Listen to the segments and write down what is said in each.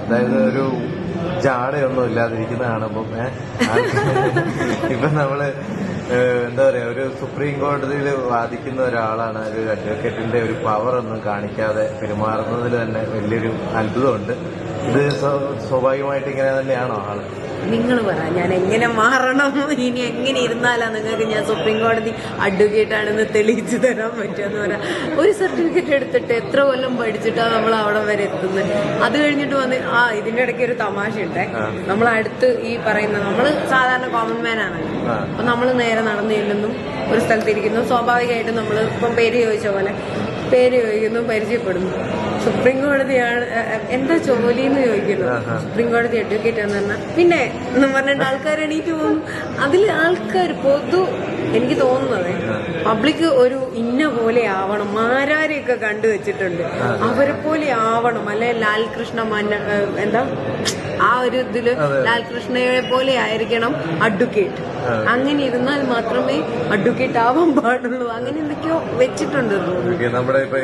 അതായത് ഒരു ജാടയൊന്നും ഇല്ലാതിരിക്കുന്ന കാണുമ്പം ഇപ്പൊ നമ്മള് എന്താ പറയാ, ഒരു സുപ്രീം കോടതിയിൽ വാദിക്കുന്ന ഒരാളാണ് ഒരു അഡ്വക്കേറ്റിന്റെ ഒരു പവർ ഒന്നും കാണിക്കാതെ പെരുമാറുന്നതിൽ തന്നെ വലിയൊരു അത്ഭുതമുണ്ട്. ഇത് സ്വാഭാവികമായിട്ട് ഇങ്ങനെ തന്നെയാണോ ആള്? നിങ്ങൾ പറ, ഞാൻ എങ്ങനെ മാറണം? ഇനി എങ്ങനെ ഇരുന്നാലാ നിങ്ങൾക്ക് ഞാൻ സുപ്രീം കോടതി അഡ്വക്കേറ്റ് ആണെന്ന് തെളിയിച്ചു തരാൻ പറ്റുമെന്ന് പറയാം. ഒരു സർട്ടിഫിക്കറ്റ് എടുത്തിട്ട് എത്ര കൊല്ലം പഠിച്ചിട്ടാണ് നമ്മൾ അവിടെ വരെ എത്തുന്നത്. അത് കഴിഞ്ഞിട്ട് വന്ന് ഇതിന്റെ ഇടയ്ക്ക് ഒരു തമാശ ഉണ്ട്. നമ്മൾ അടുത്ത് ഈ പറയുന്ന നമ്മൾ സാധാരണ കോമൺ മാൻ ആണല്ലോ. അപ്പൊ നമ്മൾ നേരെ നടന്നു ചെല്ലുന്നു, ഒരു സ്ഥലത്തിരിക്കുന്നു. സ്വാഭാവികമായിട്ടും നമ്മൾ ഇപ്പം പേര് ചോദിച്ച പോലെ പേര് ചോദിക്കുന്നു, പരിചയപ്പെടുന്നു. സുപ്രീം കോടതിയാണ് എന്താ ജോലി എന്ന് ചോദിക്കുന്നു. സുപ്രീം കോടതി അഡ്വക്കേറ്റ് എന്ന് പറഞ്ഞാൽ പിന്നെ എന്ന് പറഞ്ഞിട്ട് ആൾക്കാർ എണീറ്റ് പോകുന്നു. അതിൽ ആൾക്കാർ എനിക്ക് തോന്നുന്നത് പബ്ലിക് ഒരു ഇന്ന പോലെ ആവണം. മാരാരെയൊക്കെ കണ്ടുവച്ചിട്ടുണ്ട്, അവരെ പോലെ ആവണം. അല്ലെ ലാൽകൃഷ്ണ എന്താ ആ ഒരു ഇതില് ലാൽകൃഷ്ണയെ പോലെ ആയിരിക്കണം അഡ്വക്കേറ്റ്. അങ്ങനെ ഇരുന്നാൽ മാത്രമേ അഡ്വക്കേറ്റ് ആവാൻ പാടുള്ളൂ. അങ്ങനെ എന്തൊക്കെയോ വെച്ചിട്ടുണ്ട്. നമ്മുടെ ഇപ്പൊ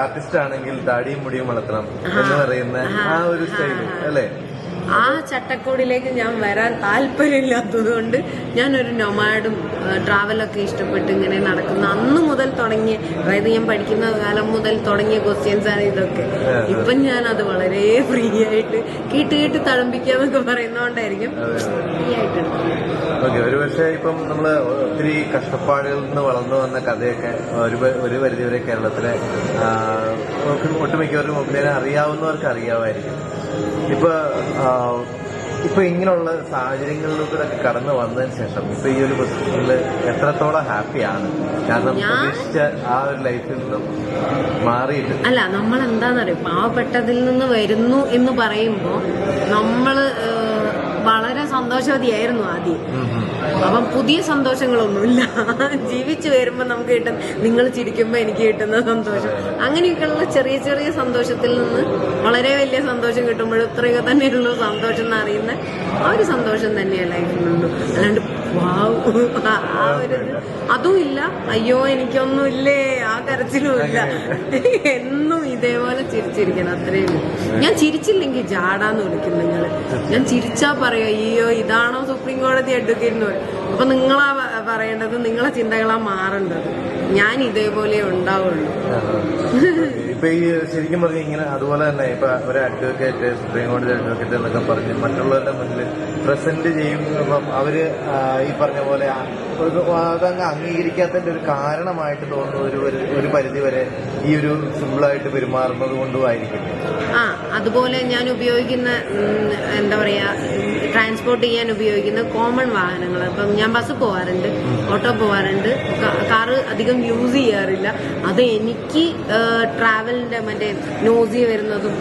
ആർട്ടിസ്റ്റ് ആണെങ്കിൽ താടിയും മുടിയും വളർത്തണം എന്ന് പറയുന്ന ആ ഒരു സ്റ്റൈൽ അല്ലേ? ആ ചട്ടക്കൂടിലേക്ക് ഞാൻ വരാൻ താല്പര്യമില്ലാത്തത് കൊണ്ട് ഞാനൊരു നൊമാഡും ട്രാവലൊക്കെ ഇഷ്ടപ്പെട്ട് ഇങ്ങനെ നടക്കുന്ന അന്ന് മുതൽ തുടങ്ങിയ, അതായത് ഞാൻ പഠിക്കുന്ന കാലം മുതൽ തുടങ്ങിയ ക്വസ്റ്റ്യൻസ് ആണ് ഇതൊക്കെ. ഇപ്പം ഞാൻ അത് വളരെ ഫ്രീ ആയിട്ട് കേട്ട് തഴമ്പിക്കാന്നൊക്കെ പറയുന്നോണ്ടായിരിക്കും ഫ്രീ ആയിട്ടുണ്ട്. ഒരുപക്ഷെ ഇപ്പം നമ്മള് ഒത്തിരി കഷ്ടപ്പാടുകളിൽ നിന്ന് വളർന്നു വന്ന കഥയൊക്കെ ഒരു പരിധിവരെ കേരളത്തിലെ ഒട്ടുമിക്കവർക്കും ഒപ്പിനെ അറിയാവുന്നവർക്ക് അറിയാമായിരിക്കും. ഇപ്പൊ ഇങ്ങനെയുള്ള സാഹചര്യങ്ങളിലൂടെ കടന്നു വന്നതിന് ശേഷം ഇപ്പൊ ഈ ഒരു പൊസിഷനിൽ എത്രത്തോളം ഹാപ്പിയാണ്? കാരണം പ്രതീക്ഷിച്ച ആ ഒരു ലൈഫിൽ നിന്നും മാറിയിട്ട് അല്ല, നമ്മൾ എന്താന്നറിയോ, പാവപ്പെട്ടതിൽ നിന്ന് വരുന്നു എന്ന് പറയുമ്പോ നമ്മള് വളരെ സന്തോഷവതിയായിരുന്നു ആദ്യം. അപ്പം പുതിയ സന്തോഷങ്ങളൊന്നുമില്ല. ജീവിച്ചു വരുമ്പോ നമുക്ക് കിട്ടുന്ന, നിങ്ങൾ ചിരിക്കുമ്പോ എനിക്ക് കിട്ടുന്ന സന്തോഷം, അങ്ങനെയൊക്കെയുള്ള ചെറിയ ചെറിയ സന്തോഷത്തിൽ നിന്ന് വളരെ വലിയ സന്തോഷം കിട്ടുമ്പോൾ ഇത്രയൊക്കെ തന്നെയുള്ളൂ സന്തോഷം എന്ന് അറിയുന്ന ആ ഒരു സന്തോഷം തന്നെയാണ് ലൈഫിലുള്ളൂ. അല്ലാണ്ട് ആ ഒരു അതും ഇല്ല, അയ്യോ എനിക്കൊന്നുമില്ലേ ആ കരച്ചിലും ഇല്ല. എന്നും ഇതേപോലെ ചിരിച്ചിരിക്കണം, അത്രയും. ഞാൻ ചിരിച്ചില്ലെങ്കിൽ ജാടാന്ന് വിളിക്കും നിങ്ങള്. ഞാൻ ചിരിച്ചാ പറയാ അയ്യോ ഇതാണോ സുപ്രീം കോടതി അഡ്വക്കേറ്റ് എന്ന് പറയും. അപ്പൊ നിങ്ങളാ പറയേണ്ടത്, നിങ്ങളെ ചിന്തകളാ മാറേണ്ടത്. ഞാൻ ഇതേപോലെ ഉണ്ടാവുള്ളൂ. ഇപ്പൊ ഈ ശരിക്കും പറഞ്ഞ ഇങ്ങനെ അതുപോലെ തന്നെ ഇപ്പൊ ഒരു അഡ്വക്കേറ്റ്, സുപ്രീം കോടതി അഡ്വക്കേറ്റ് എന്നൊക്കെ പറഞ്ഞ് മറ്റുള്ളവരുടെ മുന്നിൽ പ്രസന്റ് ചെയ്യുമ്പം അവര് ഈ പറഞ്ഞ പോലെ അതങ്ങ് അംഗീകരിക്കാത്തതിന്റെ ഒരു കാരണമായിട്ട് തോന്നുന്ന ഒരു പരിധിവരെ ഈ ഒരു സിമ്പിളായിട്ട് പെരുമാറുന്നത് കൊണ്ടുമായിരിക്കും. അതുപോലെ ഞാൻ ഉപയോഗിക്കുന്ന എന്താ പറയാ, ട്രാൻസ്പോർട്ട് ചെയ്യാൻ ഉപയോഗിക്കുന്ന കോമൺ വാഹനങ്ങൾ. ഇപ്പം ഞാൻ ബസ് പോവാറുണ്ട്, ഓട്ടോ പോവാറുണ്ട്, കാറ് അധികം യൂസ് ചെയ്യാറില്ല. അത് എനിക്ക് ട്രാവലിന്റെ മറ്റേ നോസിയ വരുന്നതും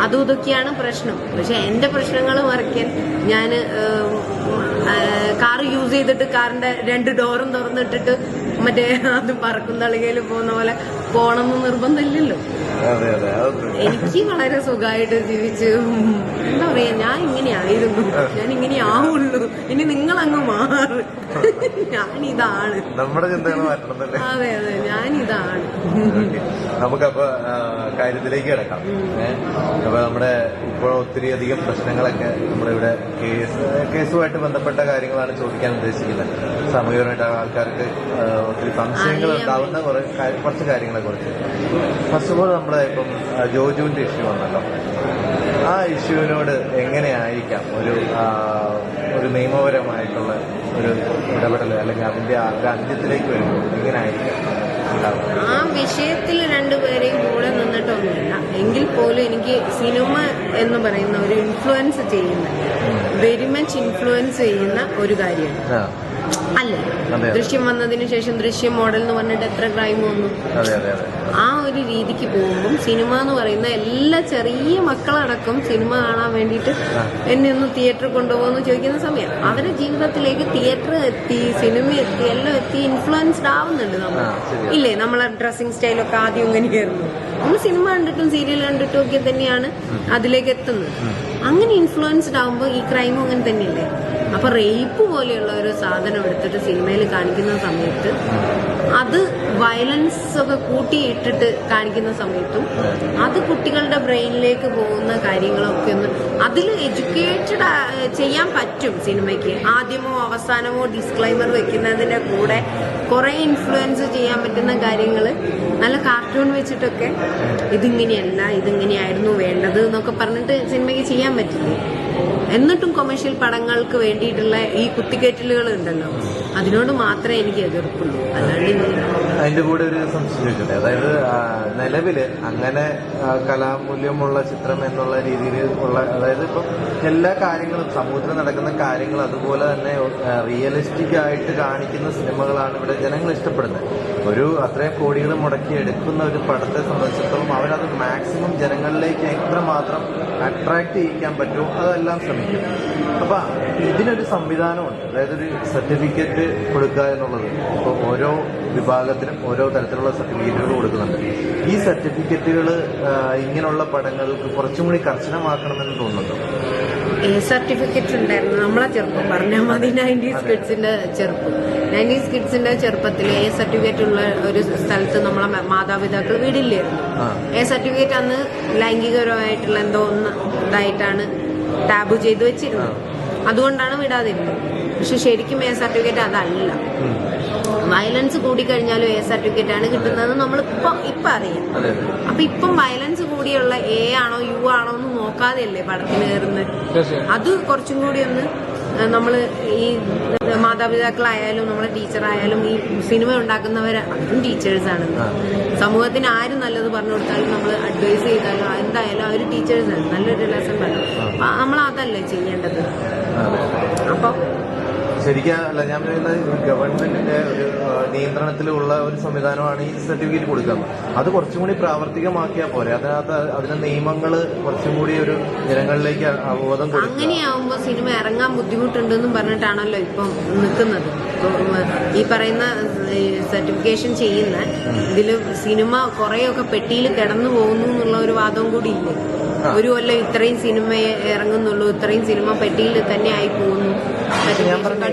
അതും ഇതൊക്കെയാണ് പ്രശ്നം. പക്ഷെ എന്റെ പ്രശ്നങ്ങൾ മറിക്കാൻ ഞാൻ കാറ് യൂസ് ചെയ്തിട്ട് കാറിന്റെ 2 ഡോറും തുറന്നിട്ടിട്ട് മറ്റേ അത് പറക്കും തളികയിൽ പോകുന്ന പോലെ പോണമെന്ന് നിർബന്ധമില്ലല്ലോ. എനിക്ക് വളരെ സുഖമായിട്ട് ജീവിച്ച് എന്താ പറയാ, ഞാൻ ഇങ്ങനെയായിരുന്നു, ഞാൻ ഇങ്ങനെ ആവുള്ളൂ. ഇനി നിങ്ങൾ അങ്ങ് മാറ്, ഞാനിതാണ്. നമ്മുടെ ചിന്തകൾ മാറ്റണം. അതെ, ഞാനിതാണ്. നമുക്കപ്പോ കാര്യത്തിലേക്ക് കിടക്കാം. അപ്പൊ നമ്മുടെ ഇപ്പോൾ ഒത്തിരി അധികം പ്രശ്നങ്ങളൊക്കെ നമ്മളിവിടെ കേസുമായിട്ട് ബന്ധപ്പെട്ട കാര്യങ്ങളാണ് ചോദിക്കാൻ ഉദ്ദേശിക്കുന്നത്. സാമൂഹികമായിട്ട് ആൾക്കാർക്ക് ഒത്തിരി സംശയങ്ങൾ ഉണ്ടാവുന്ന കുറച്ച് കാര്യങ്ങളെ കുറിച്ച്. ഫസ്റ്റ് ഓഫ് ഓൾ നമ്മുടെ ഇപ്പം ജോജുവിന്റെ ഇഷ്യൂ വന്നല്ലോ. ആ ഇഷ്യൂവിനോട് എങ്ങനെയായിരിക്കാം ഒരു നിയമപരമായിട്ടുള്ള ഒരു ഇടപെടൽ, അല്ലെങ്കിൽ അതിന്റെ അന്ത്യത്തിലേക്ക് വരുമ്പോൾ എങ്ങനെയായിരിക്കാം? ആ വിഷയത്തിൽ രണ്ടുപേരെയും കൂടെ നിന്നിട്ടൊന്നുമില്ല. എങ്കിൽ പോലും എനിക്ക് സിനിമ എന്ന് പറയുന്ന ഒരു ഇൻഫ്ലുവൻസ് ചെയ്യുന്ന, വെരി മച്ച് ഇൻഫ്ലുവൻസ് ചെയ്യുന്ന ഒരു കാര്യമാണ് അല്ലേ? ദൃശ്യം വന്നതിന് ശേഷം ദൃശ്യം മോഡൽ എന്ന് പറഞ്ഞിട്ട് എത്ര ക്രൈം വന്നു. ആ ഒരു രീതിക്ക് പോകുമ്പം സിനിമ എന്ന് പറയുന്ന എല്ലാ ചെറിയ മക്കളടക്കം സിനിമ കാണാൻ വേണ്ടിയിട്ട് എന്നെ ഒന്ന് തിയേറ്ററിൽ കൊണ്ടുപോകുന്നു ചോദിക്കുന്ന സമയം അവരുടെ ജീവിതത്തിലേക്ക് തിയേറ്റർ എത്തി, സിനിമ എത്തി, എല്ലാം എത്തി, ഇൻഫ്ലുവൻസ്ഡ് ആവുന്നുണ്ട് നമ്മൾ ഇല്ലേ? നമ്മളെ ഡ്രസ്സിങ് സ്റ്റൈലൊക്കെ ആദ്യം ഇങ്ങനെയായിരുന്നു. നമ്മൾ സിനിമ കണ്ടിട്ടും സീരിയൽ കണ്ടിട്ടും ഒക്കെ തന്നെയാണ് അതിലേക്ക് എത്തുന്നത്. അങ്ങനെ ഇൻഫ്ലുവൻസ്ഡ് ആവുമ്പോൾ ഈ ക്രൈമും അങ്ങനെ തന്നെയല്ലേ? അപ്പൊ റേപ്പ് പോലെയുള്ള ഒരു സാധനം എടുത്തിട്ട് സിനിമയിൽ കാണിക്കുന്ന സമയത്ത് അത് വയലൻസ് ഒക്കെ കൂട്ടിയിട്ടിട്ട് കാണിക്കുന്ന സമയത്തും അത് കുട്ടികളുടെ ബ്രെയിനിലേക്ക് പോകുന്ന കാര്യങ്ങളൊക്കെ ഒന്ന് അതിൽ എഡ്യൂക്കേറ്റഡ് ചെയ്യാൻ പറ്റും സിനിമയ്ക്ക്. ആദ്യമോ അവസാനമോ ഡിസ്ക്ലൈമർ വെക്കുന്നതിന്റെ കൂടെ കുറെ ഇൻഫ്ലുവൻസ് ചെയ്യാൻ പറ്റുന്ന കാര്യങ്ങൾ നല്ല കാർട്ടൂൺ വെച്ചിട്ടൊക്കെ ഇതിങ്ങനെയല്ല, ഇതിങ്ങനെയായിരുന്നു വേണ്ടത് എന്നൊക്കെ പറഞ്ഞിട്ട് സിനിമയ്ക്ക് ചെയ്യാൻ പറ്റില്ലേ. എന്നിട്ടും കൊമേഴ്ഷ്യൽ പടങ്ങൾക്ക് വേണ്ടിയിട്ടുള്ള ഈ കുത്തിക്കേറ്റലുകൾ ഉണ്ടല്ലോ, അതിനോട് മാത്രമേ എനിക്ക് എതിർപ്പുള്ളൂ. അല്ലാണ്ട് അതിന്റെ കൂടെ ഒരു സംശയം ചോദിച്ചോട്ടെ, അതായത് നിലവില് അങ്ങനെ കലാമൂല്യമുള്ള ചിത്രം എന്നുള്ള രീതിയിൽ ഉള്ള, അതായത് ഇപ്പം എല്ലാ കാര്യങ്ങളും സമൂഹത്തിൽ നടക്കുന്ന കാര്യങ്ങൾ അതുപോലെ തന്നെ റിയലിസ്റ്റിക് ആയിട്ട് കാണിക്കുന്ന സിനിമകളാണ് ഇവിടെ ജനങ്ങൾ ഇഷ്ടപ്പെടുന്നത്. ഒരു അത്രയും കോടികൾ മുടക്കി എടുക്കുന്ന ഒരു പടത്തെ സംബന്ധിച്ചിടത്തോളം അവരത് മാക്സിമം ജനങ്ങളിലേക്ക് എത്രമാത്രം അട്രാക്ട് ചെയ്യിക്കാൻ പറ്റുമോ അതെല്ലാം ശ്രമിക്കും. അപ്പൊ ഇതിനൊരു സംവിധാനമുണ്ട്, അതായത് ഒരു സർട്ടിഫിക്കറ്റ് കൊടുക്കുക എന്നുള്ളത്. ഇപ്പോൾ ഓരോ വിഭാഗത്തിനും ഓരോ തരത്തിലുള്ള സർട്ടിഫിക്കറ്റുകൾ കൊടുക്കുന്നുണ്ട്. ഈ സർട്ടിഫിക്കറ്റുകൾ ഇങ്ങനെയുള്ള പടങ്ങൾക്ക് കുറച്ചും കൂടി കർശനമാക്കണമെന്ന് തോന്നുന്നുണ്ടോ? സർട്ടിഫിക്കറ്റ് ഉണ്ടായിരുന്നു നമ്മളെ ചെറുപ്പം, പറഞ്ഞാൽ മതി. 90s കിഡ്സിന്റെ ചെറുപ്പം, 90s കിഡ്സിന്റെ ചെറുപ്പത്തിൽ എ സർട്ടിഫിക്കറ്റ് ഉള്ള ഒരു സ്ഥലത്ത് നമ്മളെ മാതാപിതാക്കൾ വീടില്ലായിരുന്നു. എ സർട്ടിഫിക്കറ്റ് അന്ന് ലൈംഗികപരമായിട്ടുള്ള എന്തോ ഒന്ന് ഇതായിട്ടാണ് ടാബ് ചെയ്ത് വെച്ചിരുന്നത്. അതുകൊണ്ടാണ് വിടാതിരുന്നത്. പക്ഷെ ശരിക്കും എ സർട്ടിഫിക്കറ്റ് അതല്ല. വയലൻസ് കൂടിക്കഴിഞ്ഞാലും എ സർട്ടിഫിക്കറ്റ് ആണ് കിട്ടുന്നത് ഇപ്പൊ അറിയാം. അപ്പൊ ഇപ്പം വയലൻസ് കൂടിയുള്ള എ ആണോ യു ആണോ എന്ന് നോക്കാതെയല്ലേ പടത്തിന് കയറുന്നത്. അത് കുറച്ചും കൂടി ഒന്ന് നമ്മള് ഈ മാതാപിതാക്കളായാലും നമ്മുടെ ടീച്ചറായാലും ഈ സിനിമ ഉണ്ടാക്കുന്നവർ അതും ടീച്ചേഴ്സാണ്. സമൂഹത്തിന് ആരും നല്ലത് പറഞ്ഞു കൊടുത്താലും നമ്മൾ അഡ്വൈസ് ചെയ്താലും എന്തായാലും അവർ ടീച്ചേഴ്സാണ്. നല്ലൊരു ലെസൺ പറഞ്ഞു നമ്മൾ അതല്ലേ ചെയ്യേണ്ടത്. അപ്പൊ ശരിക്കും അല്ല, ഞാൻ പറയുന്നത് ഗവൺമെന്റിന്റെ ഒരു നിയന്ത്രണത്തിലുള്ള ഒരു സംവിധാനമാണ് ഈ സർട്ടിഫിക്കറ്റ് കൊടുക്കുന്നത്. അത് കുറച്ചും കൂടി പ്രാവർത്തികമാക്കിയാൽ പോരെ? അതിന്റെ നിയമങ്ങൾ കുറച്ചും കൂടി ഒരു ജനങ്ങളിലേക്ക് അവബോധം കൊടുക്കുക. അങ്ങനെയാവുമ്പോ സിനിമ ഇറങ്ങാൻ ബുദ്ധിമുട്ടുണ്ടെന്നും പറഞ്ഞിട്ടാണല്ലോ ഇപ്പം നിൽക്കുന്നത്. ഈ പറയുന്ന സർട്ടിഫിക്കേഷൻ ചെയ്യുന്ന ഇതില് സിനിമ കുറെയൊക്കെ പെട്ടിയിൽ കിടന്നു പോകുന്നു എന്നുള്ള ഒരു വാദവും കൂടി ഇല്ലേ. ഒരു കൊല്ലം ഇത്രയും സിനിമ ഇറങ്ങുന്നുള്ളൂ, ഇത്രയും സിനിമ പെട്ടിയിൽ തന്നെ ആയി പോകുന്നു. ഞാൻ പറഞ്ഞ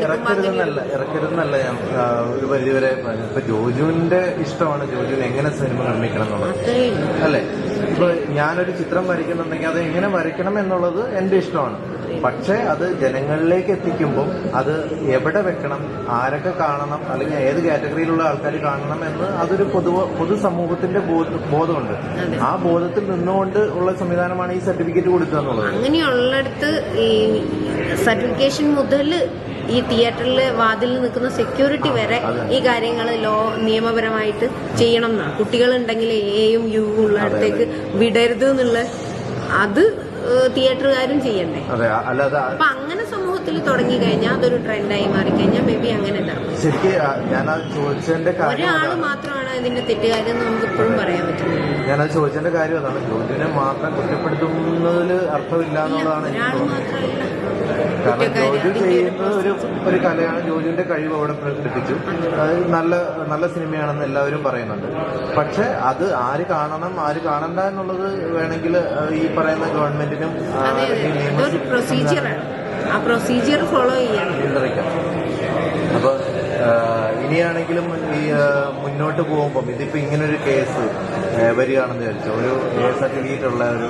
ഇറക്കരുതെന്നല്ല, ഞാൻ ഒരു പരിധിവരെ ഇപ്പൊ ജോജുവിന്റെ ഇഷ്ടമാണ് ജോജുവിന് എങ്ങനെ സിനിമ നിർമ്മിക്കണം എന്നുള്ളത് അല്ലേ. ഇപ്പൊ ഞാനൊരു ചിത്രം വരയ്ക്കുന്നുണ്ടെങ്കിൽ അത് എങ്ങനെ വരയ്ക്കണം എന്നുള്ളത് എന്റെ ഇഷ്ടമാണ്. പക്ഷെ അത് ജനങ്ങളിലേക്ക് എത്തിക്കുമ്പോൾ അത് എവിടെ വെക്കണം, ആരൊക്കെ കാണണം, അല്ലെങ്കിൽ ഏത് കാറ്റഗറിയിലുള്ള ആൾക്കാർ കാണണം എന്ന് അതൊരു പൊതുസമൂഹത്തിന്റെ ബോധമുണ്ട്. ആ ബോധത്തിൽ നിന്നുകൊണ്ട് ഉള്ള സംവിധാനമാണ് ഈ സർട്ടിഫിക്കറ്റ് കൊടുക്കുക എന്നുള്ളത്. അങ്ങനെയുള്ളിടത്ത് ഈ സർട്ടിഫിക്കേഷൻ മുതൽ ഈ തിയേറ്ററിൽ വാതിൽ നിൽക്കുന്ന സെക്യൂരിറ്റി വരെ ഈ കാര്യങ്ങൾ നിയമപരമായിട്ട് ചെയ്യണം എന്നാണ്. കുട്ടികളുണ്ടെങ്കിൽ എയും യു ഉള്ളിടത്തേക്ക് വിടരുത് എന്നുള്ള അത് തിയേറ്ററുകാരും ചെയ്യണ്ടേ. അപ്പൊ അങ്ങനെ സമൂഹത്തിൽ തുടങ്ങി കഴിഞ്ഞാൽ അതൊരു ട്രെൻഡായി മാറിക്കഴിഞ്ഞാൽ മേ ബി അങ്ങനെ ഒരാള് മാത്രമാണ് ഇതിന്റെ തെറ്റുകാരെന്ന് നമുക്ക് ഇപ്പോഴും പറയാൻ പറ്റുന്നത്. ഞാനത് ചോദിച്ചതിന്റെ കാര്യം അതാണ്, ജോജുവിനെ മാത്രം കുറ്റപ്പെടുത്തുന്നതിൽ അർത്ഥമില്ല എന്നുള്ളതാണ്. കാരണം ജോജു ചെയ്യുന്നത് ഒരു കലയാണ്, ജോജുവിന്റെ കഴിവ് അവിടെ പ്രകടിപ്പിച്ചു. അത് നല്ല സിനിമയാണെന്ന് എല്ലാവരും പറയുന്നുണ്ട്. പക്ഷെ അത് ആര് കാണണം ആര് കാണണ്ട എന്നുള്ളത് വേണമെങ്കിൽ ഈ പറയുന്ന ഗവൺമെന്റിനും പ്രൊസീജിയറാണ്, ആ പ്രൊസീജിയർ ഫോളോ ചെയ്യണം. അപ്പൊ ഇനിയാണെങ്കിലും ഈ മുന്നോട്ട് പോകുമ്പം ഇതിപ്പോ ഇങ്ങനൊരു കേസ് വരികയാണെന്ന് വിചാരിച്ചു, ഒരു സർട്ടിഫിക്കറ്റ് ഉള്ള ഒരു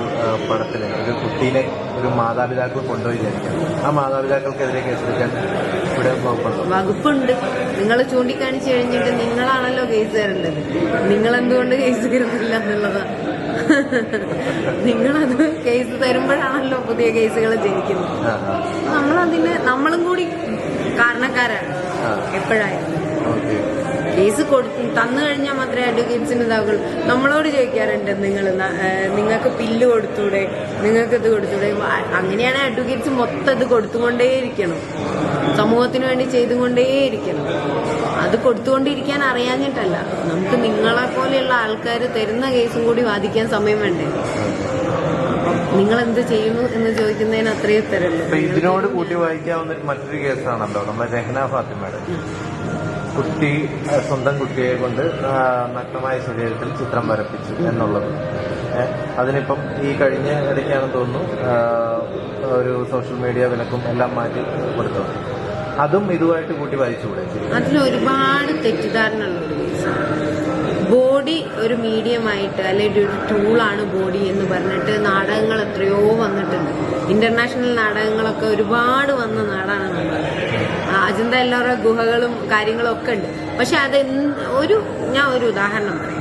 പടത്തിന് ഒരു കുട്ടീനെ ഒരു മാതാപിതാക്കൾ കൊണ്ടുപോയി വിചാരിക്കാം, ആ മാതാപിതാക്കൾക്കെതിരെ കേസെടുക്കാൻ ഇവിടെ വകുപ്പുണ്ട്. നിങ്ങൾ ചൂണ്ടിക്കാണിച്ചു കഴിഞ്ഞിട്ട് നിങ്ങളാണല്ലോ കേസ് തരേണ്ടത്. നിങ്ങളെന്തുകൊണ്ട് കേസ് തരുന്നില്ല എന്നുള്ളതാണ്. നിങ്ങളത് കേസ് തരുമ്പോഴാണല്ലോ പുതിയ കേസുകൾ ജനിക്കുന്നത്. നമ്മളും കൂടി കാരണക്കാരാണ് എപ്പോഴായാലും. കേസ് തന്നു കഴിഞ്ഞാൽ മാത്രമേ അഡ്വക്കേറ്റ്സിന് ഇതാവുള്ളൂ. നമ്മളോട് ചോദിക്കാറുണ്ട്, നിങ്ങൾക്ക് പില്ല് കൊടുത്തൂടെ, നിങ്ങൾക്ക് ഇത് കൊടുത്തൂടെ. അങ്ങനെയാണ് അഡ്വക്കേറ്റ്സ് മൊത്തം ഇത് കൊടുത്തുകൊണ്ടേയിരിക്കണം, സമൂഹത്തിന് വേണ്ടി ചെയ്തുകൊണ്ടേയിരിക്കണം. അത് കൊടുത്തുകൊണ്ടിരിക്കാൻ അറിയാഞ്ഞിട്ടല്ല, നമുക്ക് നിങ്ങളെ പോലെയുള്ള ആൾക്കാർ തരുന്ന കേസും കൂടി വാദിക്കാൻ സമയം വേണ്ടേ. നിങ്ങൾ എന്ത് ചെയ്യുന്നു എന്ന് ചോദിക്കുന്നതിന് അത്രയേ തരുള്ളൂ. ഇതിനോട് കൂട്ടി വായിക്കാവുന്ന മറ്റൊരു കേസാണല്ലോ നമ്മുടെ രഹ്ന ഫാത്തിമയുടെ. കുട്ടി സ്വന്തം കുട്ടിയെ കൊണ്ട് നഗ്നമായ ശരീരത്തിൽ ചിത്രം വരപ്പിച്ചു എന്നുള്ളത്. അതിനിപ്പം ഈ കഴിഞ്ഞ ഇടയ്ക്കാണെന്ന് തോന്നുന്നു ഒരു സോഷ്യൽ മീഡിയ വിലക്കും എല്ലാം മാറ്റി കൊടുത്തത്. അതും ഇതുമായിട്ട് കൂട്ടി വായിച്ചുകൂടെ? അതിലൊരുപാട് തെറ്റിദ്ധാരണയുള്ള ഒരു കേസാണ്. ബോഡി ഒരു മീഡിയമായിട്ട് അല്ലെങ്കിൽ ഒരു ടൂളാണ് ബോഡി എന്ന് പറഞ്ഞിട്ട് നാടകങ്ങൾ എത്രയോ വന്നിട്ടുണ്ട്. ഇന്റർനാഷണൽ നാടകങ്ങളൊക്കെ ഒരുപാട് വന്ന നാടാണ് നമ്മൾ. അജന്ത എല്ലാവരുടെ ഗുഹകളും കാര്യങ്ങളും ഒക്കെ ഉണ്ട്. പക്ഷെ അത് ഞാൻ ഒരു ഉദാഹരണം പറയാം.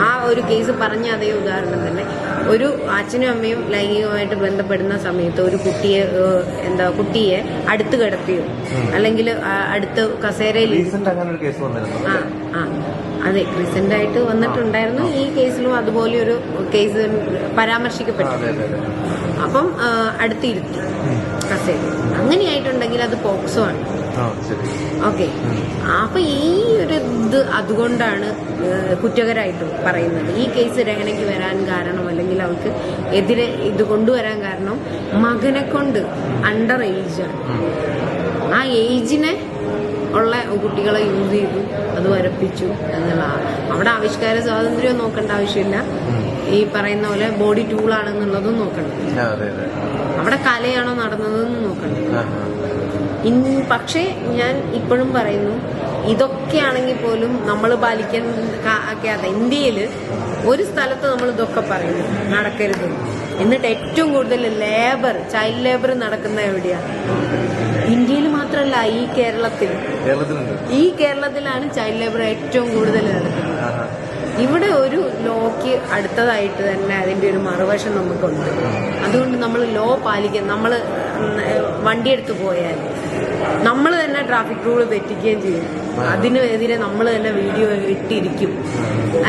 ആ ഒരു കേസ് പറഞ്ഞ അതേ ഉദാഹരണം തന്നെ. ഒരു അച്ഛനും അമ്മയും ലൈംഗികമായിട്ട് ബന്ധപ്പെടുന്ന സമയത്ത് ഒരു കുട്ടിയെ അടുത്ത് കിടത്തിയോ അല്ലെങ്കിൽ അടുത്ത് കസേരയിൽ അതെ റീസെന്റ് ആയിട്ട് വന്നിട്ടുണ്ടായിരുന്നു. ഈ കേസിലും അതുപോലെ ഒരു കേസ് പരാമർശിക്കപ്പെട്ടു. അപ്പം അടുത്തിരുത്തി കസേര. അങ്ങനെയായിട്ടുണ്ടെങ്കിൽ അത് പോക്സോ ആണ്. ഓക്കെ. അപ്പൊ ഈ ഒരു ഇത് അതുകൊണ്ടാണ് കുറ്റകരായിട്ട് പറയുന്നത്. ഈ കേസ് രഹനയ്ക്ക് വരാൻ കാരണം അല്ലെങ്കിൽ അവൾക്ക് എതിരെ ഇത് കൊണ്ടുവരാൻ കാരണം മകനെ കൊണ്ട് അണ്ടർ ഏജാണ്. ആ ഏജിനെ ഉള്ള കുട്ടികളെ യൂസ് ചെയ്തു, അത് വരപ്പിച്ചു എന്നുള്ളതാണ്. അവിടെ ആവിഷ്കാര സ്വാതന്ത്ര്യം നോക്കേണ്ട ആവശ്യമില്ല. ഈ പറയുന്ന പോലെ ബോഡി ടൂളാണെന്നുള്ളതും നോക്കണ്ട. അവിടെ കലയാണോ നടന്നതെന്ന് നോക്കണ്ട. പക്ഷേ ഞാൻ ഇപ്പോഴും പറയുന്നു, ഇതൊക്കെയാണെങ്കിൽ പോലും നമ്മൾ പാലിക്കാതെ ഇന്ത്യയിൽ ഒരു സ്ഥലത്ത് നമ്മൾ ഇതൊക്കെ പറയുന്നു നടക്കരുത്. എന്നിട്ട് ഏറ്റവും കൂടുതൽ ചൈൽഡ് ലേബർ നടക്കുന്ന എവിടെയാണ്? ഇന്ത്യയിൽ മാത്രമല്ല, ഈ കേരളത്തിലാണ് ചൈൽഡ് ലേബർ ഏറ്റവും കൂടുതൽ നടക്കുന്നത്. ഇവിടെ ഒരു ലോക്ക് അടുത്തതായിട്ട് തന്നെ അതിന്റെ ഒരു മറുവശം നമുക്കുണ്ട്. അതുകൊണ്ട് നമ്മൾ ലോ പാലിക്കാൻ, നമ്മൾ വണ്ടിയെടുത്ത് പോയാൽ നമ്മൾ തന്നെ ട്രാഫിക് റൂള് തെറ്റിക്കുകയും ചെയ്യും. അതിനെതിരെ നമ്മൾ തന്നെ വീഡിയോ ഇട്ടിരിക്കും,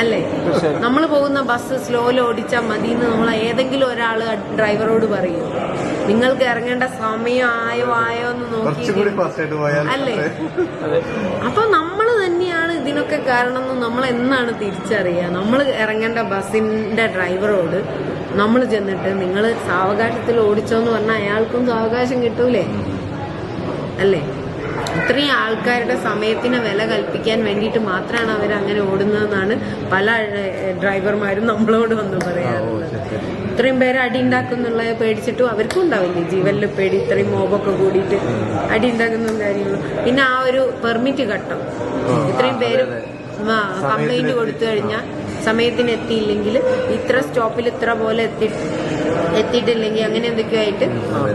അല്ലേ? നമ്മൾ പോകുന്ന ബസ് സ്ലോയിൽ ഓടിച്ചാൽ മതി എന്ന് നമ്മൾ ഏതെങ്കിലും ഒരാൾ ഡ്രൈവറോട് പറയും. നിങ്ങൾക്ക് ഇറങ്ങേണ്ട സമയം ആയോ എന്ന് നോക്കി, അല്ലേ? അപ്പൊ നമ്മൾ തന്നെയാണ് ഇതിനൊക്കെ കാരണം എന്ന് നമ്മൾ എന്നാണ് തിരിച്ചറിയുക? നമ്മൾ ഇറങ്ങേണ്ട ബസ്സിന്റെ ഡ്രൈവറോട് നമ്മൾ ചെന്നിട്ട് നിങ്ങൾ സാവകാശത്തിൽ ഓടിച്ചോന്ന് പറഞ്ഞാൽ അയാൾക്കും സാവകാശം കിട്ടൂലേ, അല്ലേ? ഇത്രയും ആൾക്കാരുടെ സമയത്തിന് വില കൽപ്പിക്കാൻ വേണ്ടിയിട്ട് മാത്രമാണ് അവരങ്ങനെ ഓടുന്നതെന്നാണ് പല ഡ്രൈവർമാരും നമ്മളോട് വന്ന് പറയാറുള്ളത്. ഇത്രയും പേര് അടി ഉണ്ടാക്കുന്നുള്ള പേടിച്ചിട്ടും അവർക്കും ഉണ്ടാവില്ലേ ജീവനിൽ പേടി? ഇത്രയും മോബൊക്കെ കൂടിയിട്ട് അടി ഉണ്ടാക്കുന്ന കാര്യങ്ങളും. പിന്നെ ആ ഒരു പെർമിറ്റ് ഘട്ടം, ഇത്രയും പേര് കംപ്ലൈന്റ് കൊടുത്തു കഴിഞ്ഞാൽ സമയത്തിന് എത്തിയില്ലെങ്കിൽ ഇത്ര സ്റ്റോപ്പിൽ ഇത്ര പോലെ എത്തിയിട്ടില്ലെങ്കിൽ അങ്ങനെ എന്തൊക്കെയോ ആയിട്ട്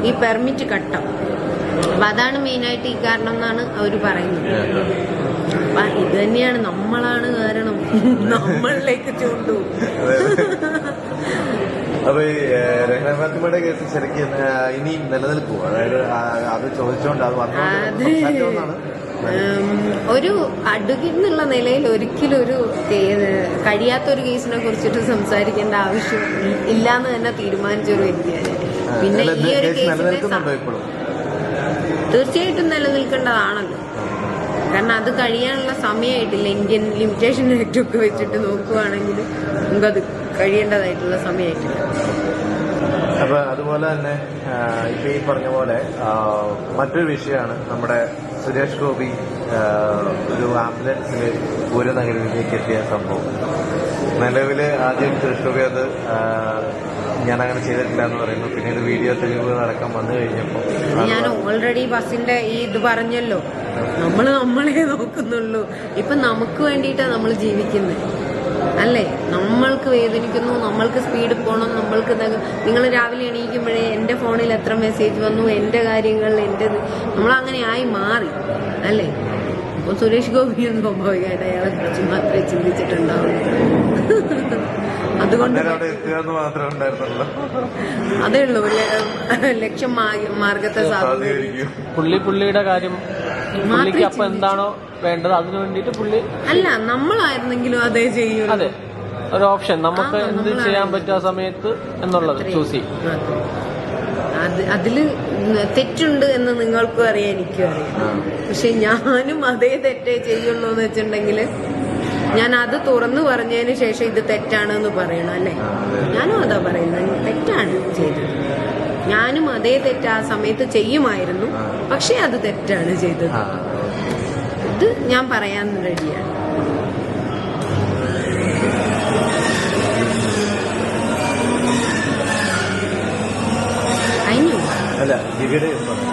ഈ പെർമിറ്റ് ഘട്ടം. അപ്പൊ അതാണ് മെയിനായിട്ട് ഈ കാരണം എന്നാണ് അവർ പറയുന്നത്. അപ്പൊ ഇത് തന്നെയാണ്, നമ്മളാണ് കാരണം, നമ്മളിലേക്ക് ചൂണ്ടു. അപ്പൊ ഈ രഹന ഫാത്തിമയുടെ കേസ് ശരിക്കും ഇനി നിലനിൽക്കുമോ? അതായത് അത് ചോദിച്ചോണ്ട് അത് വന്നോണ്ടാണ് ഒരു അഡ്വക്കേറ്റ് എന്നുള്ള നിലയിൽ ഒരിക്കലും ഒരു കഴിയാത്തൊരു കേസിനെ കുറിച്ചിട്ട് സംസാരിക്കേണ്ട ആവശ്യം ഇല്ലാന്ന് തന്നെ തീരുമാനിച്ചൊരു വ്യക്തിയാണ്. പിന്നെ ഈ ഒരു കേസിനെ തീർച്ചയായിട്ടും നിലനിൽക്കേണ്ടതാണല്ലോ. കാരണം അത് കഴിയാനുള്ള സമയമായിട്ടില്ല. ഇന്ത്യൻ ലിമിറ്റേഷൻ ആക്ട് ഒക്കെ വെച്ചിട്ട് നോക്കുവാണെങ്കിൽ നമുക്കത് കഴിയേണ്ടതായിട്ടുള്ള സമയമായിട്ടില്ല. അപ്പൊ അതുപോലെ തന്നെ ഇപ്പൊ ഈ പറഞ്ഞ പോലെ മറ്റൊരു വിഷയമാണ് നമ്മുടെ സുരേഷ് ഗോപി ഒരു ആംബുലൻസിൽ പൂരനഗരിയിലേക്ക് എത്തിയ സംഭവം. നിലവിൽ ആദ്യം സുരേഷ് ഗോപി അത് ഞാനങ്ങനെ ചെയ്തിട്ടില്ല എന്ന് പറയുന്നു. പിന്നീട് വീഡിയോ തെളിവുകൾ അടക്കം വന്നു കഴിഞ്ഞപ്പോൾ ഞാൻ ഓൾറെഡി ബസ്സിന്റെ ഈ ഇത് പറഞ്ഞല്ലോ, നമ്മളെ നോക്കുന്നുള്ളൂ. ഇപ്പൊ നമുക്ക് വേണ്ടിയിട്ടാണ് നമ്മൾ ജീവിക്കുന്നത്, അല്ലേ? നമ്മൾക്ക് വേദനിക്കുന്നു, നമ്മൾക്ക് സ്പീഡ് പോകണം, നമ്മൾക്ക് നിങ്ങൾ രാവിലെ എണീക്കുമ്പോഴേ എൻ്റെ ഫോണിൽ എത്ര മെസ്സേജ് വന്നു, എൻ്റെ കാര്യങ്ങൾ, നമ്മളങ്ങനെ ആയി മാറി, അല്ലേ? അപ്പോൾ സുരേഷ് ഗോപിയൊന്നും സ്വാഭാവികമായിട്ട് അയാളെ കുറിച്ച് മാത്രമേ ചിന്തിച്ചിട്ടുണ്ടാവുള്ളൂ. അതുകൊണ്ട് അതേ ഉള്ളൂ, ലക്ഷ്യം മാർഗത്തെ സാധിക്കും. പുള്ളിയുടെ കാര്യം അപ്പൊ എന്താണോ വേണ്ടത് അതിനു വേണ്ടിട്ട് പുള്ളി അല്ല, നമ്മളായിരുന്നെങ്കിലും അതേ ചെയ്യൂ. അതെ, ഒരു ഓപ്ഷൻ നമുക്ക് എന്ത് ചെയ്യാൻ പറ്റും ആ സമയത്ത് എന്നുള്ളത് ചൂസ് ചെയ്യും. അതില് തെറ്റുണ്ട് എന്ന് നിങ്ങൾക്കും അറിയാം, എനിക്കും അറിയാം. പക്ഷെ ഞാനും അതേ തെറ്റേ ചെയ്യുള്ളൂ എന്ന് വെച്ചിട്ടുണ്ടെങ്കിൽ ഞാൻ അത് തുറന്നു പറഞ്ഞതിന് ശേഷം ഇത് തെറ്റാണെന്ന് പറയണം, അല്ലേ? ഞാനും അതാ പറയുന്നത്, തെറ്റാണ് ചെയ്തത്. ഞാനും അതേ തെറ്റ് ആ സമയത്ത് ചെയ്യുമായിരുന്നു, പക്ഷെ അത് തെറ്റാണ് ചെയ്തത്. ഇത് ഞാൻ പറയാൻ റെഡിയാണ്. കഴിഞ്ഞു. അല്ല ദിവ്യയുടെ കേസ് പറഞ്ഞു.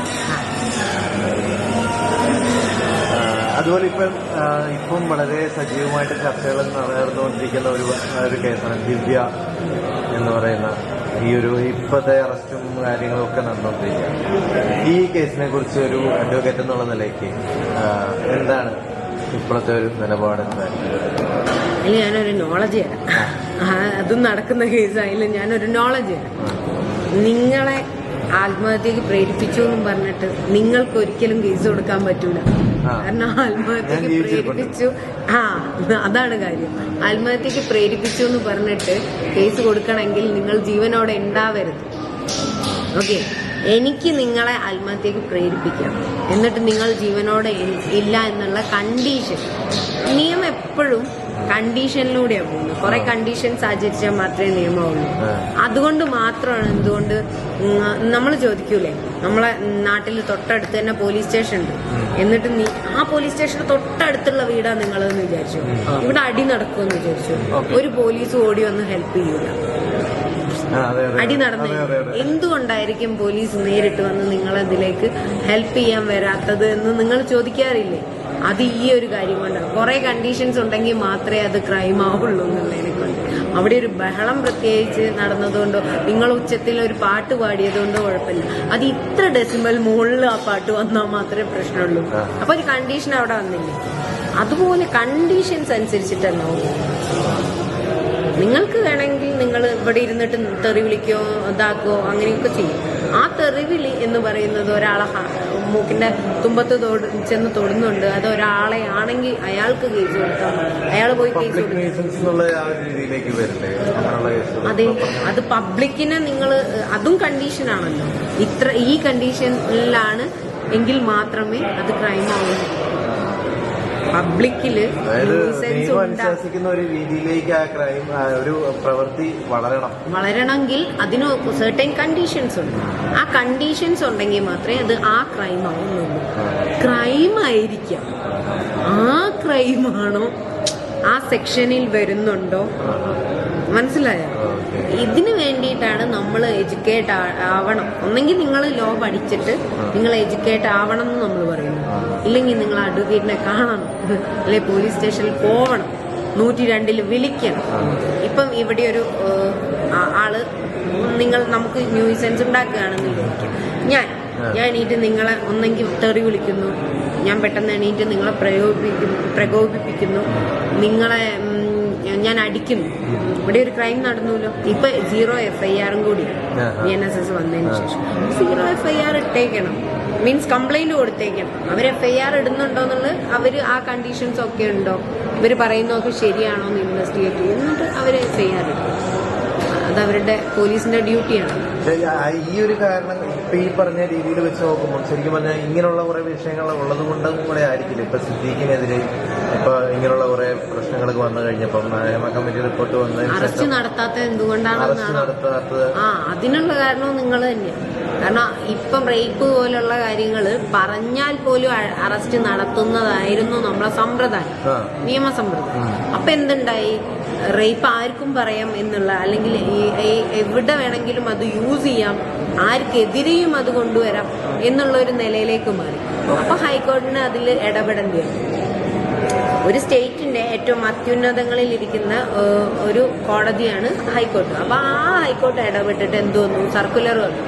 അതുപോലെ ഇപ്പം വളരെ സജീവമായിട്ട് ചർച്ചകൾ നടന്നുകൊണ്ടിരിക്കുന്ന ഒരു കേസാണ് ദിവ്യ എന്ന് പറയുന്ന ഇപ്പോഴത്തെ അറസ്റ്റും കാര്യങ്ങളും ഒക്കെ നടന്നുകൊണ്ടിരിക്കുക. ഈ കേസിനെ കുറിച്ച് ഒരു അഡ്വക്കേറ്റ് എന്നുള്ള നിലയ്ക്ക് എന്താണ് ഇപ്പോഴത്തെ ഒരു നിലപാട്? അതിൽ ഞാനൊരു നോളജ് തരാം. അതും നടക്കുന്ന കേസായാലും ഞാനൊരു നോളജ് തരാം. നിങ്ങളെ ആത്മഹത്യക്ക് പ്രേരിപ്പിച്ചു എന്നും പറഞ്ഞിട്ട് നിങ്ങൾക്ക് ഒരിക്കലും കേസ് കൊടുക്കാൻ പറ്റൂല. കാരണം ആത്മഹത്യക്ക് പ്രേരിപ്പിച്ചു, അതാണ് കാര്യം. ആത്മഹത്യക്ക് പ്രേരിപ്പിച്ചു എന്ന് പറഞ്ഞിട്ട് കേസ് കൊടുക്കണമെങ്കിൽ നിങ്ങൾ ജീവനോടെ ഉണ്ടാവരുത്. ഓക്കെ, എനിക്ക് നിങ്ങളെ ആത്മഹത്യക്ക് പ്രേരിപ്പിക്കാം, എന്നിട്ട് നിങ്ങൾ ജീവനോടെ ഇല്ല എന്നുള്ള കണ്ടീഷൻ. നിയമം എപ്പോഴും കണ്ടീഷനിലൂടെയാണ് പോകുന്നത്. കുറെ കണ്ടീഷൻസ് ആചരിച്ചാൽ മാത്രമേ നിയമമുള്ളൂ. അതുകൊണ്ട് മാത്രമാണ് എന്തുകൊണ്ട് നമ്മൾ ചോദിക്കൂലേ, നമ്മളെ നാട്ടിൽ തൊട്ടടുത്ത് തന്നെ പോലീസ് സ്റ്റേഷൻ ഉണ്ട്, എന്നിട്ട് ആ പോലീസ് സ്റ്റേഷന് തൊട്ടടുത്തുള്ള വീടാ നിങ്ങളെന്ന് വിചാരിച്ചു, ഇവിടെ അടി നടക്കുമെന്ന് വിചാരിച്ചു, ഒരു പോലീസ് ഓടി വന്ന് ഹെൽപ്പ് ചെയ്യൂല. അടി നടന്നു എന്തുകൊണ്ടായിരിക്കും പോലീസ് നേരിട്ട് വന്ന് നിങ്ങളതിലേക്ക് ഹെൽപ്പ് ചെയ്യാൻ വരാത്തത് എന്ന് നിങ്ങൾ ചോദിക്കാറില്ലേ? അത് ഈ ഒരു കാര്യം കൊണ്ടാണ്. കുറെ കണ്ടീഷൻസ് ഉണ്ടെങ്കിൽ മാത്രമേ അത് ക്രൈം ആവുള്ളൂ എന്നുള്ളതിനെ കൊണ്ട്. അവിടെ ഒരു ബഹളം പ്രത്യേകിച്ച് നടന്നതുകൊണ്ടോ നിങ്ങൾ ഉച്ചത്തിൽ ഒരു പാട്ട് പാടിയതുകൊണ്ടോ കുഴപ്പമില്ല. അത് ഇത്ര ഡെസിമൽ മുകളിൽ ആ പാട്ട് വന്നാൽ മാത്രമേ പ്രശ്നമുള്ളൂ. അപ്പൊ ഒരു കണ്ടീഷൻ അവിടെ വന്നില്ലേ? അതുപോലെ കണ്ടീഷൻസ് അനുസരിച്ചിട്ടല്ലോ. നിങ്ങൾക്ക് വേണമെങ്കിൽ നിങ്ങൾ ഇവിടെ ഇരുന്നിട്ട് തെറി വിളിക്കോ ഇതാക്കോ അങ്ങനെയൊക്കെ ചെയ്യും. ആ തെറിവിളി എന്ന് പറയുന്നത് ഒരാളെ മൂക്കിന്റെ തുമ്പത്ത് ചെന്ന് തൊടുന്നുണ്ട്, അത് ഒരാളെ ആണെങ്കിൽ അയാൾക്ക് കേസ് കൊടുത്താൽ അയാൾ പോയി കേസ് കൊടുക്കും. അതെ, അത് പബ്ലിക്കിനെ നിങ്ങൾ അതും കണ്ടീഷനാണല്ലോ. ഈ കണ്ടീഷനിലാണ് എങ്കിൽ മാത്രമേ അത് ക്രൈം ആവുള്ളൂ. പബ്ലിക്കില് അനുശാസിക്കുന്ന ഒരു രീതിയിലേക്ക് ആ ക്രൈം ഒരു പ്രവൃത്തി വളരണമെങ്കിൽ അതിന് സെർട്ടൈൻ കണ്ടീഷൻസ് ഉണ്ട്. ആ കണ്ടീഷൻസ് ഉണ്ടെങ്കിൽ മാത്രമേ അത് ആ ക്രൈം ആവുന്നുള്ളൂ. ക്രൈം ആയിരിക്കാം, ആ ക്രൈമാണോ ആ സെക്ഷനിൽ വരുന്നുണ്ടോ, മനസ്സിലായോ? ഇതിന് വേണ്ടിയിട്ടാണ് നമ്മൾ എഡ്യൂക്കേറ്റ് ആവണം. ഒന്നെങ്കിൽ നിങ്ങൾ ലോ പഠിച്ചിട്ട് നിങ്ങൾ എഡ്യൂക്കേറ്റ് ആവണം എന്ന് നമ്മൾ പറയുന്നു, ഇല്ലെങ്കിൽ നിങ്ങൾ അഡ്വക്കേറ്റിനെ കാണണം, അല്ലെ പോലീസ് സ്റ്റേഷനിൽ പോവണം, 102 വിളിക്കണം. ഇപ്പം ഇവിടെ ഒരു ആള് നമുക്ക് ന്യൂസൻസ് ഉണ്ടാക്കുകയാണെന്ന് വിചാരിക്കും. ഞാൻ എണീറ്റ് നിങ്ങളെ ഒന്നെങ്കിൽ തെറി വിളിക്കുന്നു, ഞാൻ പെട്ടെന്ന് എണീറ്റ് നിങ്ങളെ പ്രകോപിപ്പിക്കുന്നു, നിങ്ങളെ ഞാൻ അടിക്കുന്നു. ഇവിടെ ഒരു ക്രൈം നടന്നല്ലോ. ഇപ്പൊ 0 FIR കൂടി BNSS വന്നതിന് ശേഷം 0 FIR ഇട്ടേക്കണം. മീൻസ് കംപ്ലൈന്റ് കൊടുത്തേക്കണം. അവർ FIR ഇടുന്നുണ്ടോ എന്നുള്ളത് അവര് ആ കണ്ടീഷൻസ് ഒക്കെ ഉണ്ടോ, ഇവര് പറയുന്നതൊക്കെ ശരിയാണോ എന്ന് ഇൻവെസ്റ്റിഗേറ്റ് ചെയ്യും, എന്നിട്ട് അവര് FIR ഇടും. അത് അവരുടെ പോലീസിന്റെ ഡ്യൂട്ടിയാണ്. ഈ ഒരു കാരണം ഇപ്പൊ ഈ പറഞ്ഞ രീതിയിൽ വെച്ച് നോക്കുമ്പോൾ ശരിക്കും പറഞ്ഞാൽ ഇങ്ങനെയുള്ള കുറെ വിഷയങ്ങൾ ഉള്ളത് കൊണ്ടും കൂടെ ആയിരിക്കില്ല ഇപ്പൊ സിദ്ദീഖിനെതിരെ ഇപ്പൊ ഇങ്ങനെയുള്ള കുറെ പ്രശ്നങ്ങളൊക്കെ വന്നു കഴിഞ്ഞപ്പം ഹേമ കമ്മിറ്റി റിപ്പോർട്ട് വന്നതിന് അറസ്റ്റ് നടത്താത്തത് എന്തുകൊണ്ടാണ്? അതിനുള്ള കാരണവും നിങ്ങൾ തന്നെയാണ്. കാരണം ഇപ്പം റേപ്പ് പോലുള്ള കാര്യങ്ങൾ പറഞ്ഞാൽ പോലും അറസ്റ്റ് നടത്തുന്നതായിരുന്നു നമ്മളെ സമ്പ്രദായം, നിയമസമ്പ്രദായം. അപ്പൊ എന്തുണ്ടായി? റേപ്പ് ആർക്കും പറയാം എന്നുള്ള, അല്ലെങ്കിൽ എവിടെ വേണമെങ്കിലും അത് യൂസ് ചെയ്യാം, ആർക്കെതിരെയും അത് കൊണ്ടുവരാം എന്നുള്ള ഒരു നിലയിലേക്ക് മാറി. അപ്പൊ ഹൈക്കോടതിന് അതിൽ ഇടപെടേണ്ടി വരും. ഒരു സ്റ്റേറ്റിന്റെ ഏറ്റവും അത്യുന്നതങ്ങളിൽ ഇരിക്കുന്ന ഒരു കോടതിയാണ് ഹൈക്കോടതി. അപ്പൊ ആ ഹൈക്കോടതി ഇടപെട്ടിട്ട് എന്ത് വന്നു? സർക്കുലർ വന്നു.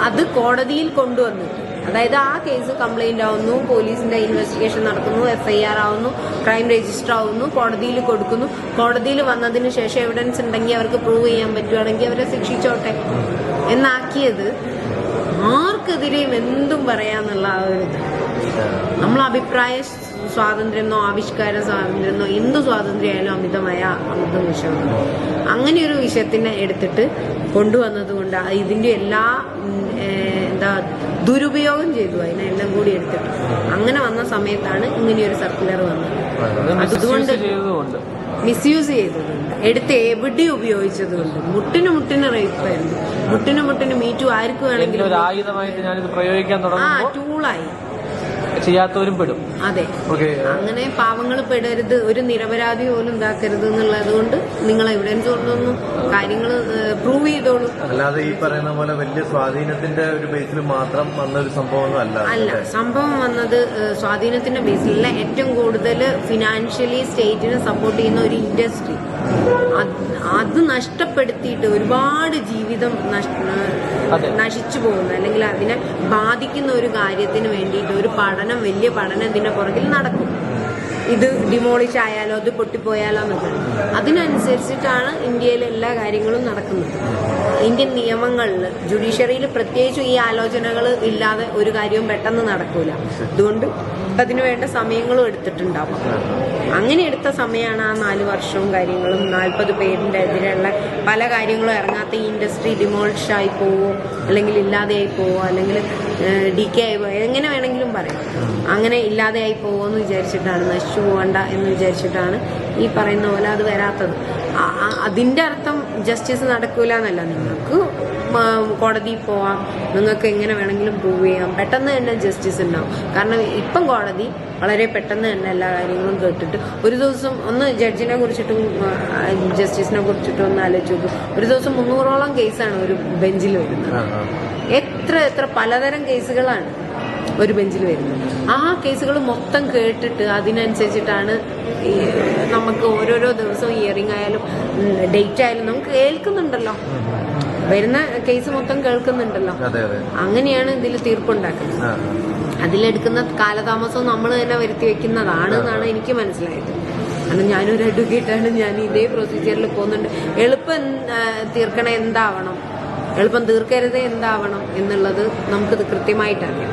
അത് കോടതിയിൽ കൊണ്ടുവന്നു. അതായത് ആ കേസ് കംപ്ലൈന്റ് ആവുന്നു, പോലീസിന്റെ ഇൻവെസ്റ്റിഗേഷൻ നടക്കുന്നു, FIR ആവുന്നു, ക്രൈം രജിസ്റ്റർ ആവുന്നു, കോടതിയിൽ കൊടുക്കുന്നു. കോടതിയിൽ വന്നതിന് ശേഷം എവിഡൻസ് ഉണ്ടെങ്കിൽ അവർക്ക് പ്രൂവ് ചെയ്യാൻ പറ്റുവാണെങ്കിൽ അവരെ ശിക്ഷിച്ചോട്ടെ എന്നാക്കിയത് ആർക്കെതിരെയും എന്തും പറയാന്നുള്ള ആ ഒരു ഇത്. നമ്മൾ അഭിപ്രായ സ്വാതന്ത്ര്യമോ ആവിഷ്കാര സ്വാതന്ത്ര്യമോ എന്ത് സ്വാതന്ത്ര്യമായാലും അമിതം വിഷയമാണ്. അങ്ങനെ ഒരു വിഷയത്തിനെ എടുത്തിട്ട് കൊണ്ടുവന്നത് കൊണ്ട് ഇതിന്റെ എല്ലാ ദുരുപയോഗം ചെയ്തു, അതിനെല്ലാം കൂടി എടുത്തിട്ട് അങ്ങനെ വന്ന സമയത്താണ് ഇങ്ങനെയൊരു സർക്കുലർ വന്നത്. അതുകൊണ്ട് മിസ്യൂസ് ചെയ്തതുകൊണ്ട്, എടുത്ത് എവിടെ ഉപയോഗിച്ചതുകൊണ്ട്, മുട്ടിന് റേപ്പായിരുന്നു, മുട്ടിന് മീറ്റു ആർക്ക് വേണമെങ്കിലും ടൂളായി. ചെയ്യാത്തവരും പെടും. അതെ, ഓക്കെ. അങ്ങനെ പാവങ്ങൾ പെടരുത്, ഒരു നിരപരാധി പോലും ഇതാക്കരുത് എന്നുള്ളത് കൊണ്ട് നിങ്ങൾ എവിഡൻസ് കൊണ്ടൊന്നും കാര്യങ്ങൾ പ്രൂവ് ചെയ്തോളൂ. അല്ലാതെ ഈ പറയുന്ന പോലെ വലിയ സ്വാധീനത്തിന്റെ ഒരു ബേസിൽ മാത്രം വന്ന ഒരു സംഭവമൊന്നും അല്ല. സംഭവം വന്നത് സ്വാധീനത്തിന്റെ ബേസിലല്ല, ഏറ്റവും കൂടുതൽ ഫിനാൻഷ്യലി സ്റ്റേറ്റിനെ സപ്പോർട്ട് ചെയ്യുന്ന ഒരു ഇൻഡസ്ട്രി അത് നഷ്ടപ്പെടുത്തിയിട്ട് ഒരുപാട് ജീവിതം നശിച്ചു പോകുന്ന, അല്ലെങ്കിൽ അതിനെ ബാധിക്കുന്ന ഒരു കാര്യത്തിന് വേണ്ടിയിട്ട് ഒരു പഠനം, വലിയ പഠനം ഇതിന്റെ പുറകിൽ നടക്കും. ഇത് ഡിമോളിഷ് ആയാലോ, അത് പൊട്ടിപ്പോയാലോ എന്നൊക്കെ. അതിനനുസരിച്ചിട്ടാണ് ഇന്ത്യയിലെ എല്ലാ കാര്യങ്ങളും നടക്കുന്നത്. ഇന്ത്യൻ നിയമങ്ങളിൽ, ജുഡീഷ്യറിയിൽ പ്രത്യേകിച്ചും ഈ ആലോചനകൾ ഇല്ലാതെ ഒരു കാര്യവും പെട്ടെന്ന് നടക്കൂല. അതുകൊണ്ട് അതിനു വേണ്ട സമയങ്ങളും എടുത്തിട്ടുണ്ടാവും. അങ്ങനെ എടുത്ത സമയമാണ് ആ 4 വർഷവും കാര്യങ്ങളും. 40 പേരിന്റെ എതിരെയുള്ള പല കാര്യങ്ങളും ഇറങ്ങാത്ത ഈ ഇൻഡസ്ട്രി ഡിമോളിഷ് ആയി പോവോ, അല്ലെങ്കിൽ ഇല്ലാതെയായി പോവോ, അല്ലെങ്കിൽ DK ആയി പോവോ, എങ്ങനെ വേണമെങ്കിലും പറയാം. അങ്ങനെ ഇല്ലാതെയായി പോവോ എന്ന് വിചാരിച്ചിട്ടാണ്, നശിച്ചു പോകണ്ട എന്ന് വിചാരിച്ചിട്ടാണ് ഈ പറയുന്ന പോലെ അത് വരാത്തത്. അതിന്റെ അർത്ഥം ജസ്റ്റിസ് നടക്കൂല എന്നല്ല. നിങ്ങൾക്ക് കോടതിയിൽ പോവാം, നിങ്ങൾക്ക് എങ്ങനെ വേണമെങ്കിലും പ്രൂവ് ചെയ്യാം, പെട്ടെന്ന് തന്നെ ജസ്റ്റിസ് ഉണ്ടാവും. കാരണം ഇപ്പം കോടതി വളരെ പെട്ടെന്ന് തന്നെ എല്ലാ കാര്യങ്ങളും കേട്ടിട്ട്, ഒരു ദിവസം ഒന്ന് ജഡ്ജിനെ കുറിച്ചിട്ടും ജസ്റ്റിസിനെ കുറിച്ചിട്ടും ഒന്ന് ആലോചിച്ച് നോക്കും. ഒരു ദിവസം 300ഓളം കേസാണ് ഒരു ബെഞ്ചിൽ വരുന്നത്. എത്ര പലതരം കേസുകളാണ് ഒരു ബെഞ്ചിൽ വരുന്നത്. ആ കേസുകൾ മൊത്തം കേട്ടിട്ട് അതിനനുസരിച്ചിട്ടാണ് നമുക്ക് ഓരോരോ ദിവസവും ഹിയറിംഗ് ആയാലും ഡേറ്റ് ആയാലും നമുക്ക് കേൾക്കുന്നുണ്ടല്ലോ, വരുന്ന കേസ് മൊത്തം കേൾക്കുന്നുണ്ടല്ലോ. അങ്ങനെയാണ് ഇതിൽ തീർപ്പുണ്ടാക്കുന്നത്. അതിലെടുക്കുന്ന കാലതാമസവും നമ്മൾ തന്നെ വരുത്തി വെക്കുന്നതാണ് എന്നാണ് എനിക്ക് മനസ്സിലായത്. കാരണം ഞാനൊരു അഡ്വക്കേറ്റാണ്, ഞാൻ ഇതേ പ്രൊസീജിയറിൽ പോകുന്നുണ്ട്. എളുപ്പം തീർക്കണ എന്താവണം, എളുപ്പം തീർക്കരുത് എന്താവണം എന്നുള്ളത് നമുക്കിത് കൃത്യമായിട്ടറിയാം.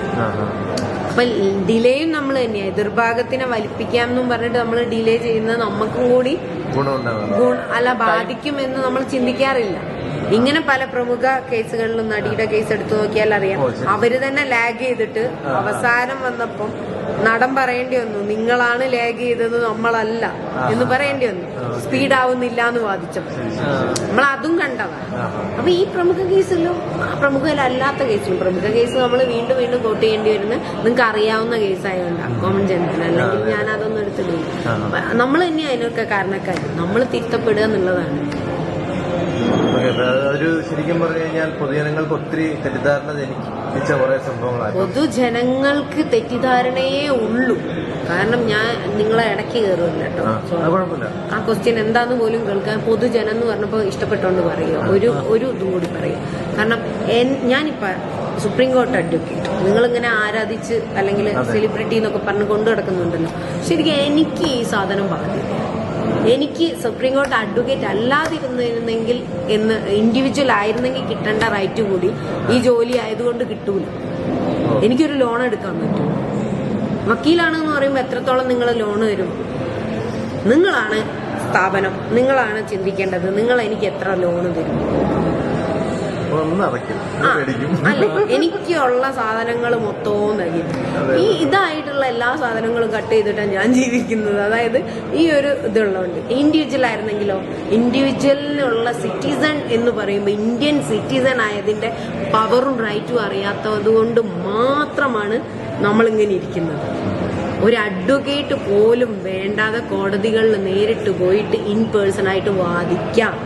അപ്പൊ ഡിലേയും നമ്മൾ തന്നെയാണ്. എതിർഭാഗത്തിനെ വലിപ്പിക്കാമെന്നും പറഞ്ഞിട്ട് നമ്മൾ ഡിലേ ചെയ്യുന്നത് നമുക്കും കൂടി ബാധിക്കും എന്ന് നമ്മൾ ചിന്തിക്കാറില്ല. ഇങ്ങനെ പല പ്രമുഖ കേസുകളിലും നടിയുടെ കേസ് എടുത്തു നോക്കിയാൽ അറിയാം, അവര് തന്നെ ലാഗ് ചെയ്തിട്ട് അവസാനം വന്നപ്പം നടൻ പറയേണ്ടി വന്നു, നിങ്ങളാണ് ലാഗ് ചെയ്തത്, നമ്മളല്ല എന്ന് പറയേണ്ടി വന്നു. സ്പീഡ് ആവുന്നില്ല എന്ന് വാദിച്ചപ്പോൾ നമ്മൾ അതും കണ്ടതാണ്. അപ്പൊ ഈ പ്രമുഖ കേസിലും പ്രമുഖരല്ലാത്ത കേസിലും, പ്രമുഖ കേസ് നമ്മൾ വീണ്ടും വീണ്ടും കോട്ട് ചെയ്യേണ്ടി വരുന്ന നിങ്ങൾക്ക് അറിയാവുന്ന കേസായതുകൊണ്ടാണ്, കോമൺ ജനത്തിന്. അല്ലെങ്കിൽ ഞാൻ അതൊന്നും എടുത്തിട്ടില്ല. നമ്മൾ തന്നെ അതിനൊക്കെ കാരണക്കാർ, നമ്മൾ തിരുത്തപ്പെടുക എന്നുള്ളതാണ്. ഒരു ശരിക്കും പറഞ്ഞു കഴിഞ്ഞാൽ പൊതുജനങ്ങൾക്ക് ഒത്തിരി തെറ്റിദ്ധാരണ ജനിച്ച കുറെ സംഭവങ്ങളാണ്. പൊതുജനങ്ങൾക്ക് തെറ്റിദ്ധാരണയേ ഉള്ളൂ. കാരണം ഞാൻ നിങ്ങളെ ഇടയ്ക്ക് കയറുമല്ലോ കേട്ടോ, ആ ക്വസ്റ്റ്യൻ എന്താന്ന് പോലും കേൾക്കാൻ പൊതുജനം എന്ന് പറഞ്ഞപ്പോ ഇഷ്ടപ്പെട്ടോണ്ട് പറയുക. ഒരു ഇതും കൂടി പറയുക. കാരണം ഞാനിപ്പോ സുപ്രീം കോർട്ട് അഡ്വക്കേറ്റ്, നിങ്ങളിങ്ങനെ ആരാധിച്ച് അല്ലെങ്കിൽ സെലിബ്രിറ്റി എന്നൊക്കെ പറഞ്ഞ് കൊണ്ടു കിടക്കുന്നുണ്ടല്ലോ. ശരിക്കും എനിക്ക് ഈ സാധനം പറഞ്ഞില്ല. എനിക്ക് സുപ്രീം കോർട്ട് അഡ്വക്കേറ്റ് അല്ലാതിരുന്നിരുന്നെങ്കിൽ, എന്ന് ഇൻഡിവിജ്വൽ ആയിരുന്നെങ്കിൽ കിട്ടേണ്ട റൈറ്റ് കൂടി ഈ ജോലി ആയതുകൊണ്ട് കിട്ടൂല. എനിക്കൊരു ലോൺ എടുക്കാൻ പറ്റും. വക്കീലാണെന്ന് പറയുമ്പോൾ എത്രത്തോളം നിങ്ങൾ ലോൺ തരും? നിങ്ങളാണ് സ്ഥാപനം, നിങ്ങളാണ് ചിന്തിക്കേണ്ടത്. നിങ്ങൾ എനിക്ക് എത്ര ലോൺ തരും? അല്ല, എനിക്കുള്ള സാധനങ്ങൾ മൊത്തവും തരും. ഇതായിട്ടുള്ള എല്ലാ സാധനങ്ങളും കട്ട് ചെയ്തിട്ടാണ് ഞാൻ ജീവിക്കുന്നത്. അതായത് ഈ ഒരു ഇതുള്ളതുകൊണ്ട്. ഇൻഡിവിജ്വൽ ആയിരുന്നെങ്കിലോ, ഇൻഡിവിജ്വലിനുള്ള സിറ്റിസൺ എന്ന് പറയുമ്പോൾ ഇന്ത്യൻ സിറ്റിസൺ ആയതിന്റെ പവറും റൈറ്റും അറിയാത്തത് കൊണ്ട് മാത്രമാണ് നമ്മളിങ്ങനെ ഇരിക്കുന്നത്. ഒരു അഡ്വക്കേറ്റ് പോലും വേണ്ടാതെ കോടതികളിൽ നേരിട്ട് പോയിട്ട് ഇൻ പേഴ്സൺ ആയിട്ട് വാദിക്കാം.